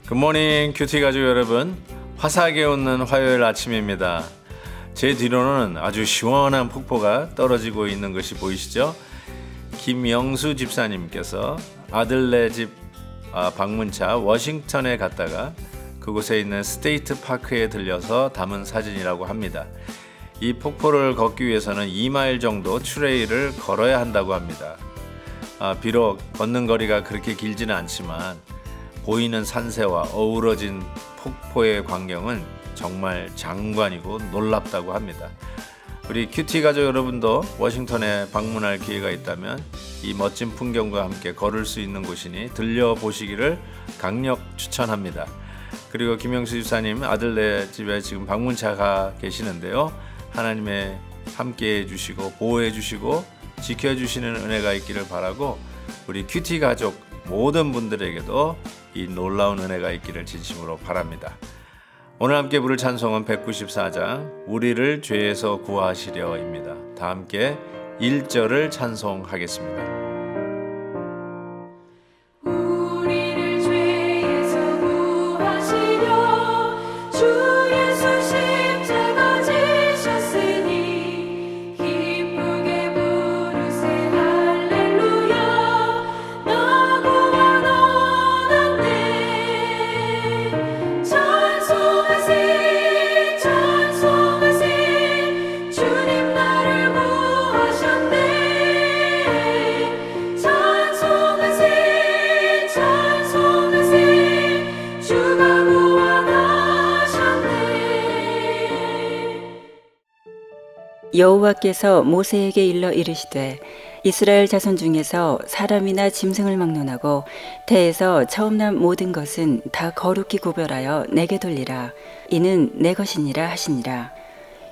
굿모닝 큐티 가족 여러분, 화사하게 웃는 화요일 아침입니다. 제 뒤로는 아주 시원한 폭포가 떨어지고 있는 것이 보이시죠? 김영수 집사님께서 아들네 집 방문차 워싱턴에 갔다가 그곳에 있는 스테이트 파크에 들려서 담은 사진이라고 합니다. 이 폭포를 걷기 위해서는 2마일 정도 트레일을 걸어야 한다고 합니다. 비록 걷는 거리가 그렇게 길지는 않지만 보이는 산세와 어우러진 폭포의 광경은 정말 장관이고 놀랍다고 합니다. 우리 큐티 가족 여러분도 워싱턴에 방문할 기회가 있다면 이 멋진 풍경과 함께 걸을 수 있는 곳이니 들려보시기를 강력 추천합니다. 그리고 김영수 집사님 아들네 집에 지금 방문차가 계시는데요. 하나님의 함께 해주시고 보호해주시고 지켜주시는 은혜가 있기를 바라고 우리 큐티 가족 모든 분들에게도 이 놀라운 은혜가 있기를 진심으로 바랍니다. 오늘 함께 부를 찬송은 194장 우리를 죄에서 구하시려입니다. 다 함께 1절을 찬송하겠습니다. 여호와께서 모세에게 일러 이르시되 이스라엘 자손 중에서 사람이나 짐승을 막론하고 태에서 처음 난 모든 것은 다 거룩히 구별하여 내게 돌리라. 이는 내 것이니라 하시니라.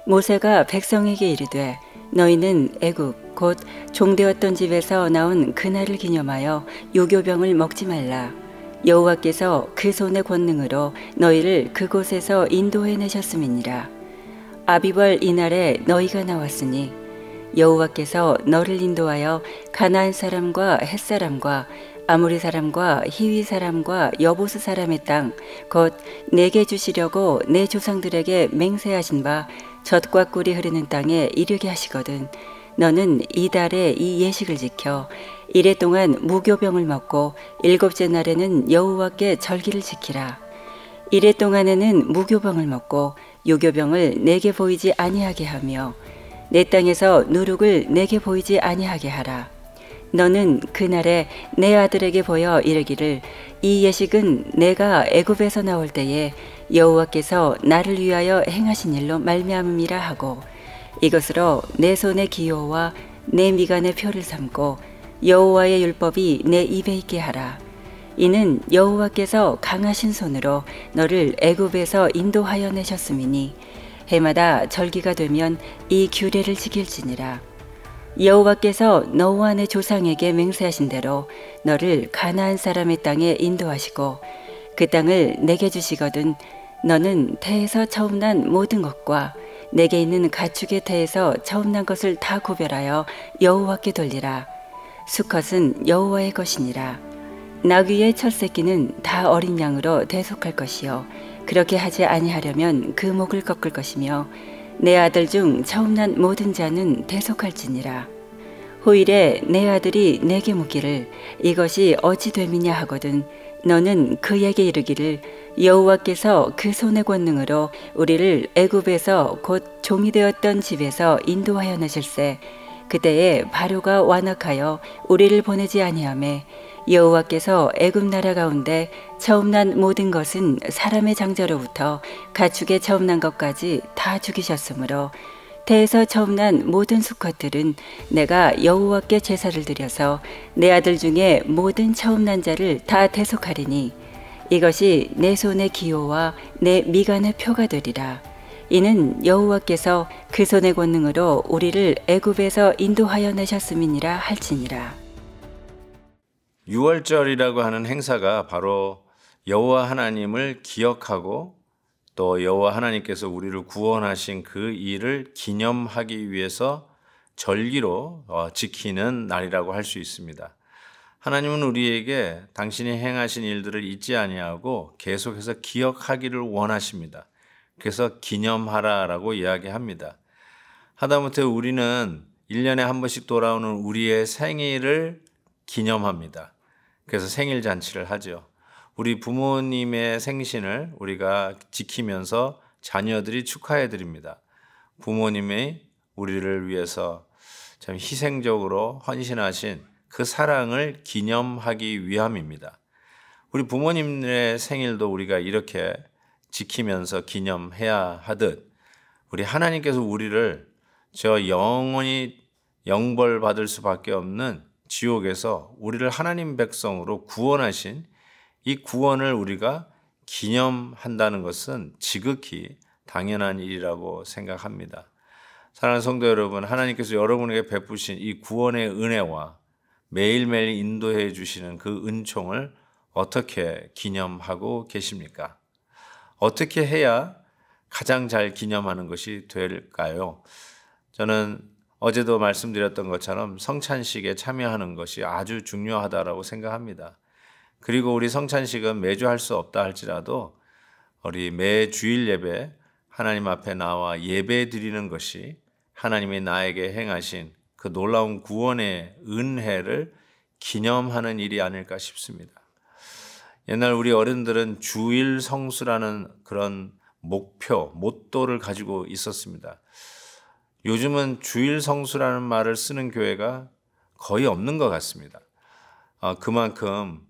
모세가 백성에게 이르되 너희는 애굽 곧 종되었던 집에서 나온 그날을 기념하여 유교병을 먹지 말라. 여호와께서 그 손의 권능으로 너희를 그곳에서 인도해내셨음이니라. 아비벌 이날에 너희가 나왔으니 여호와께서 너를 인도하여 가나안 사람과 헷 사람과 아모리 사람과 히위 사람과 여보스 사람의 땅 곧 내게 주시려고 내 조상들에게 맹세하신 바 젖과 꿀이 흐르는 땅에 이르게 하시거든. 너는 이달에 이 예식을 지켜 이래 동안 무교병을 먹고 일곱째 날에는 여호와께 절기를 지키라. 이래 동안에는 무교병을 먹고 유교병을 내게 보이지 아니하게 하며 내 땅에서 누룩을 내게 보이지 아니하게 하라. 너는 그날에 내 아들에게 보여 이르기를 이 예식은 내가 애굽에서 나올 때에 여호와께서 나를 위하여 행하신 일로 말미암음이라 하고 이것으로 내 손의 기호와 내 미간의 표를 삼고 여호와의 율법이 내 입에 있게 하라. 이는 여호와께서 강하신 손으로 너를 애굽에서 인도하여 내셨음이니 해마다 절기가 되면 이 규례를 지킬지니라. 여호와께서 너와 내 조상에게 맹세하신 대로 너를 가나안 사람의 땅에 인도하시고 그 땅을 내게 주시거든. 너는 태에서 처음 난 모든 것과 내게 있는 가축의 태에서 처음 난 것을 다 구별하여 여호와께 돌리라. 수컷은 여호와의 것이니라. 나귀의 첫 새끼는 다 어린 양으로 대속할 것이요 그렇게 하지 아니하려면 그 목을 꺾을 것이며 내 아들 중 처음 난 모든 자는 대속할지니라. 후일에 내 아들이 내게 묻기를 이것이 어찌 됨이냐 하거든 너는 그에게 이르기를 여호와께서 그 손의 권능으로 우리를 애굽에서 곧 종이 되었던 집에서 인도하여 내실세 그때에 바로가 완악하여 우리를 보내지 아니하매 여호와께서 애굽 나라 가운데 처음 난 모든 것은 사람의 장자로부터 가축의 처음 난 것까지 다 죽이셨으므로 태에서 처음 난 모든 수컷들은 내가 여호와께 제사를 드려서 내 아들 중에 모든 처음 난 자를 다 대속하리니 이것이 내 손의 기호와 내 미간의 표가 되리라. 이는 여호와께서 그 손의 권능으로 우리를 애굽에서 인도하여 내셨음이니라 할지니라. 유월절이라고 하는 행사가 바로 여호와 하나님을 기억하고 또 여호와 하나님께서 우리를 구원하신 그 일을 기념하기 위해서 절기로 지키는 날이라고 할 수 있습니다. 하나님은 우리에게 당신이 행하신 일들을 잊지 아니하고 계속해서 기억하기를 원하십니다. 그래서 기념하라라고 이야기합니다. 하다못해 우리는 1년에 한 번씩 돌아오는 우리의 생일을 기념합니다. 그래서 생일 잔치를 하죠. 우리 부모님의 생신을 우리가 지키면서 자녀들이 축하해 드립니다. 부모님이 우리를 위해서 참 희생적으로 헌신하신 그 사랑을 기념하기 위함입니다. 우리 부모님의 생일도 우리가 이렇게 지키면서 기념해야 하듯 우리 하나님께서 우리를 저 영원히 영벌 받을 수밖에 없는 지옥에서 우리를 하나님 백성으로 구원하신 이 구원을 우리가 기념한다는 것은 지극히 당연한 일이라고 생각합니다. 사랑하는 성도 여러분, 하나님께서 여러분에게 베푸신 이 구원의 은혜와 매일매일 인도해 주시는 그 은총을 어떻게 기념하고 계십니까? 어떻게 해야 가장 잘 기념하는 것이 될까요? 저는 어제도 말씀드렸던 것처럼 성찬식에 참여하는 것이 아주 중요하다고 생각합니다. 그리고 우리 성찬식은 매주 할 수 없다 할지라도 우리 매 주일 예배 하나님 앞에 나와 예배 드리는 것이 하나님이 나에게 행하신 그 놀라운 구원의 은혜를 기념하는 일이 아닐까 싶습니다. 옛날 우리 어른들은 주일 성수라는 그런 목표, 모토를 가지고 있었습니다. 요즘은 주일 성수라는 말을 쓰는 교회가 거의 없는 것 같습니다. 그만큼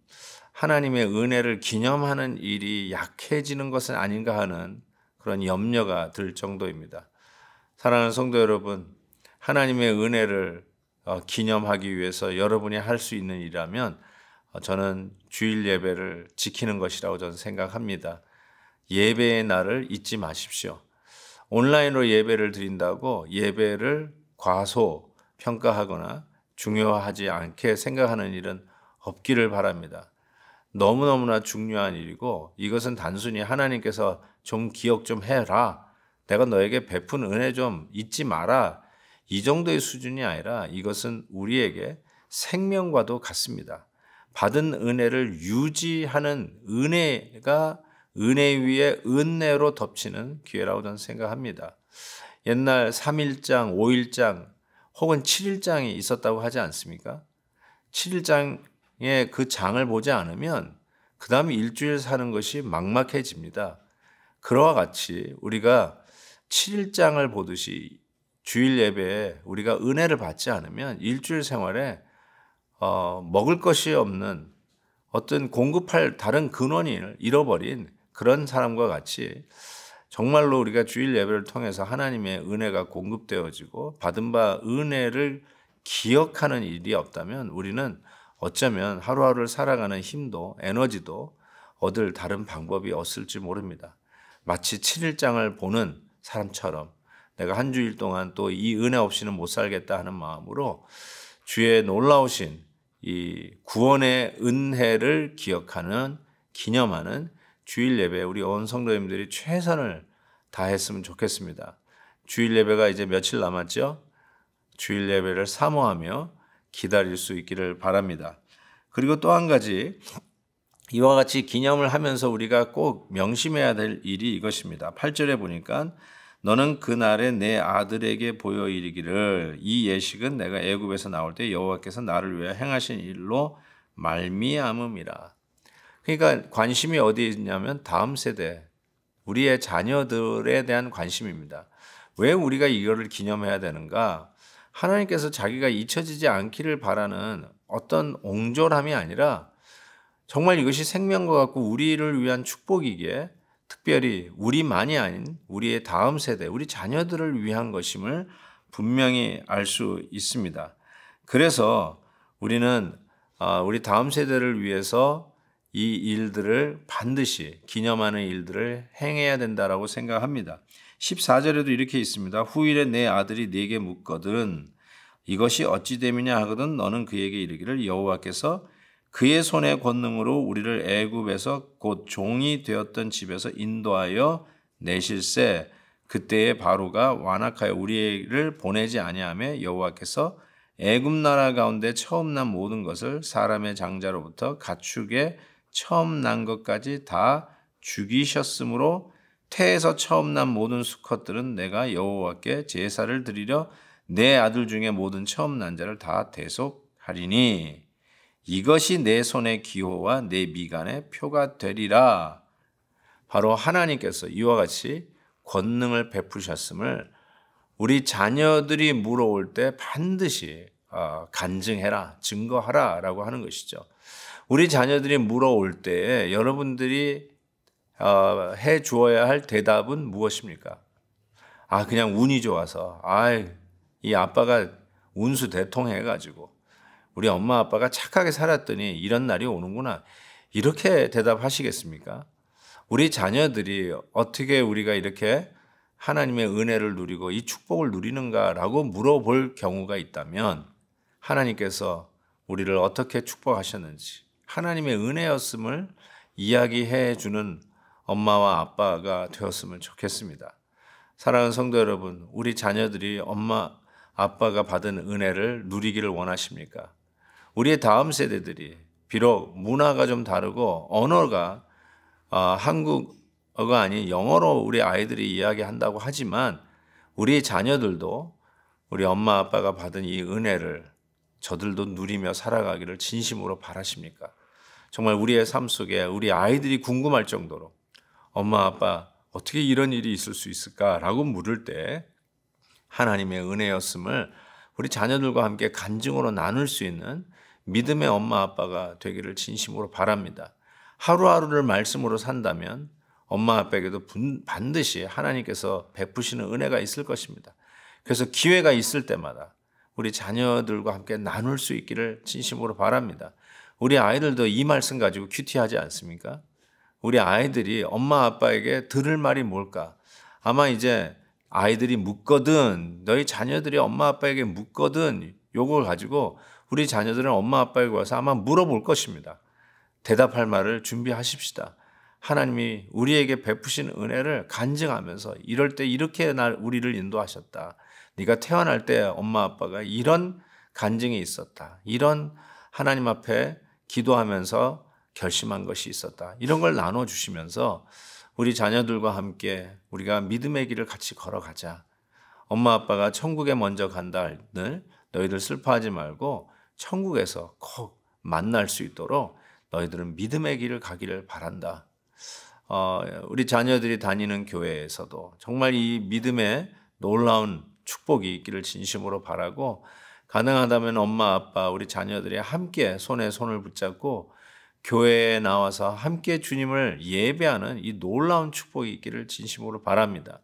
하나님의 은혜를 기념하는 일이 약해지는 것은 아닌가 하는 그런 염려가 들 정도입니다. 사랑하는 성도 여러분, 하나님의 은혜를 기념하기 위해서 여러분이 할 수 있는 일이라면 저는 주일 예배를 지키는 것이라고 저는 생각합니다. 예배의 날을 잊지 마십시오. 온라인으로 예배를 드린다고 예배를 과소평가하거나 중요하지 않게 생각하는 일은 없기를 바랍니다. 너무너무나 중요한 일이고 이것은 단순히 하나님께서 좀 기억 좀 해라. 내가 너에게 베푼 은혜 좀 잊지 마라. 이 정도의 수준이 아니라 이것은 우리에게 생명과도 같습니다. 받은 은혜를 유지하는 은혜가 은혜 위에 은혜로 덮치는 기회라고 저는 생각합니다. 옛날 3일장, 5일장 혹은 7일장이 있었다고 하지 않습니까? 7일장에 그 장을 보지 않으면 그 다음 일주일 사는 것이 막막해집니다. 그와 같이 우리가 7일장을 보듯이 주일 예배에 우리가 은혜를 받지 않으면 일주일 생활에 먹을 것이 없는 어떤 공급할 다른 근원을 잃어버린 그런 사람과 같이 정말로 우리가 주일 예배를 통해서 하나님의 은혜가 공급되어지고 받은 바 은혜를 기억하는 일이 없다면 우리는 어쩌면 하루하루를 살아가는 힘도 에너지도 얻을 다른 방법이 없을지 모릅니다. 마치 7일장을 보는 사람처럼 내가 한 주일 동안 또 이 은혜 없이는 못 살겠다 하는 마음으로 주의 놀라우신 이 구원의 은혜를 기억하는 기념하는 주일 예배에 우리 온 성도님들이 최선을 다했으면 좋겠습니다. 주일 예배가 이제 며칠 남았죠? 주일 예배를 사모하며 기다릴 수 있기를 바랍니다. 그리고 또 한 가지 이와 같이 기념을 하면서 우리가 꼭 명심해야 될 일이 이것입니다. 8절에 보니까 너는 그날에 내 아들에게 보여 이르기를 이 예식은 내가 애굽에서 나올 때 여호와께서 나를 위하여 행하신 일로 말미암음이라. 그러니까 관심이 어디에 있냐면 다음 세대, 우리의 자녀들에 대한 관심입니다. 왜 우리가 이거를 기념해야 되는가? 하나님께서 자기가 잊혀지지 않기를 바라는 어떤 옹졸함이 아니라 정말 이것이 생명과 같고 우리를 위한 축복이기에 특별히 우리만이 아닌 우리의 다음 세대, 우리 자녀들을 위한 것임을 분명히 알 수 있습니다. 그래서 우리는 우리 다음 세대를 위해서 이 일들을 반드시 기념하는 일들을 행해야 된다라고 생각합니다. 14절에도 이렇게 있습니다. 후일에 내 아들이 네게 묻거든 이것이 어찌 됨이냐 하거든 너는 그에게 이르기를 여호와께서 그의 손의 권능으로 우리를 애굽에서 곧 종이 되었던 집에서 인도하여 내실세 그때에 바로가 완악하여 우리를 보내지 아니하며 여호와께서 애굽 나라 가운데 처음 난 모든 것을 사람의 장자로부터 가축의 처음 난 것까지 다 죽이셨으므로 태에서 처음 난 모든 수컷들은 내가 여호와께 제사를 드리려 내 아들 중에 모든 처음 난 자를 다 대속하리니 이것이 내 손의 기호와 내 미간의 표가 되리라. 바로 하나님께서 이와 같이 권능을 베푸셨음을 우리 자녀들이 물어올 때 반드시 간증해라, 증거하라 라고 하는 것이죠. 우리 자녀들이 물어올 때 여러분들이 해 주어야 할 대답은 무엇입니까? 그냥 운이 좋아서 이 아빠가 운수 대통해가지고 우리 엄마 아빠가 착하게 살았더니 이런 날이 오는구나 이렇게 대답하시겠습니까? 우리 자녀들이 어떻게 우리가 이렇게 하나님의 은혜를 누리고 이 축복을 누리는가라고 물어볼 경우가 있다면 하나님께서 우리를 어떻게 축복하셨는지 하나님의 은혜였음을 이야기해 주는 엄마와 아빠가 되었으면 좋겠습니다. 사랑하는 성도 여러분, 우리 자녀들이 엄마 아빠가 받은 은혜를 누리기를 원하십니까? 우리의 다음 세대들이 비록 문화가 좀 다르고 언어가 한국어가 아닌 영어로 우리 아이들이 이야기한다고 하지만 우리 자녀들도 우리 엄마 아빠가 받은 이 은혜를 저들도 누리며 살아가기를 진심으로 바라십니까? 정말 우리의 삶 속에 우리 아이들이 궁금할 정도로 엄마 아빠 어떻게 이런 일이 있을 수 있을까라고 물을 때 하나님의 은혜였음을 우리 자녀들과 함께 간증으로 나눌 수 있는 믿음의 엄마 아빠가 되기를 진심으로 바랍니다. 하루하루를 말씀으로 산다면 엄마 아빠에게도 반드시 하나님께서 베푸시는 은혜가 있을 것입니다. 그래서 기회가 있을 때마다 우리 자녀들과 함께 나눌 수 있기를 진심으로 바랍니다. 우리 아이들도 이 말씀 가지고 큐티하지 않습니까? 우리 아이들이 엄마 아빠에게 들을 말이 뭘까? 아마 이제 아이들이 묻거든, 너희 자녀들이 엄마 아빠에게 묻거든, 요걸 가지고 우리 자녀들은 엄마 아빠에게 와서 아마 물어볼 것입니다. 대답할 말을 준비하십시다. 하나님이 우리에게 베푸신 은혜를 간증하면서 이럴 때 이렇게 우리를 인도하셨다. 네가 태어날 때 엄마 아빠가 이런 간증이 있었다. 이런 하나님 앞에 기도하면서 결심한 것이 있었다. 이런 걸 나눠주시면서 우리 자녀들과 함께 우리가 믿음의 길을 같이 걸어가자. 엄마 아빠가 천국에 먼저 간다 늘 너희들 슬퍼하지 말고 천국에서 꼭 만날 수 있도록 너희들은 믿음의 길을 가기를 바란다. 우리 자녀들이 다니는 교회에서도 정말 이 믿음의 놀라운 축복이 있기를 진심으로 바라고 가능하다면 엄마 아빠 우리 자녀들이 함께 손에 손을 붙잡고 교회에 나와서 함께 주님을 예배하는 이 놀라운 축복이 있기를 진심으로 바랍니다.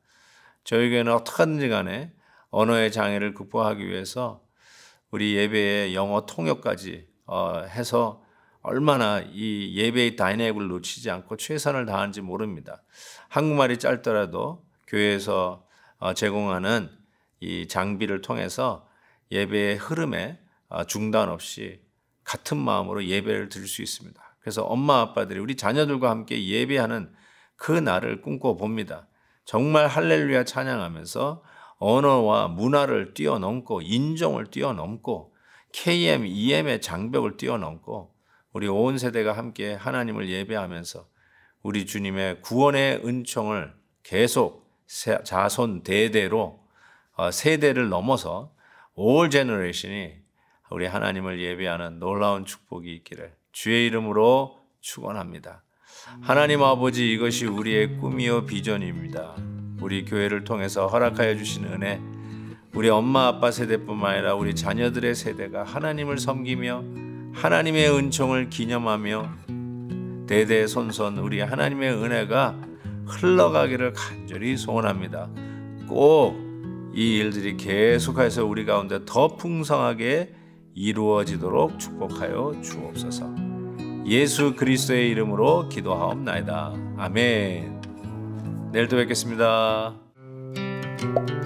저희 교회는 어떻게든지 간에 언어의 장애를 극복하기 위해서 우리 예배의 영어 통역까지 해서 얼마나 이 예배의 다이내믹을 놓치지 않고 최선을 다하는지 모릅니다. 한국말이 짧더라도 교회에서 제공하는 이 장비를 통해서 예배의 흐름에 중단 없이 같은 마음으로 예배를 드릴 수 있습니다. 그래서 엄마 아빠들이 우리 자녀들과 함께 예배하는 그 날을 꿈꿔봅니다. 정말 할렐루야 찬양하면서 언어와 문화를 뛰어넘고 인종을 뛰어넘고 KM, EM의 장벽을 뛰어넘고 우리 온 세대가 함께 하나님을 예배하면서 우리 주님의 구원의 은총을 계속 자손 대대로 세대를 넘어서 올 제너레이션이 우리 하나님을 예배하는 놀라운 축복이 있기를 주의 이름으로 축원합니다. 하나님 아버지, 이것이 우리의 꿈이요 비전입니다. 우리 교회를 통해서 허락하여 주신 은혜, 우리 엄마 아빠 세대뿐만 아니라 우리 자녀들의 세대가 하나님을 섬기며 하나님의 은총을 기념하며 대대손손 우리 하나님의 은혜가 흘러가기를 간절히 소원합니다. 꼭 이 일들이 계속해서 우리 가운데 더 풍성하게 이루어지도록 축복하여 주옵소서. 예수 그리스도의 이름으로 기도하옵나이다. 아멘. 내일 또 뵙겠습니다. 네.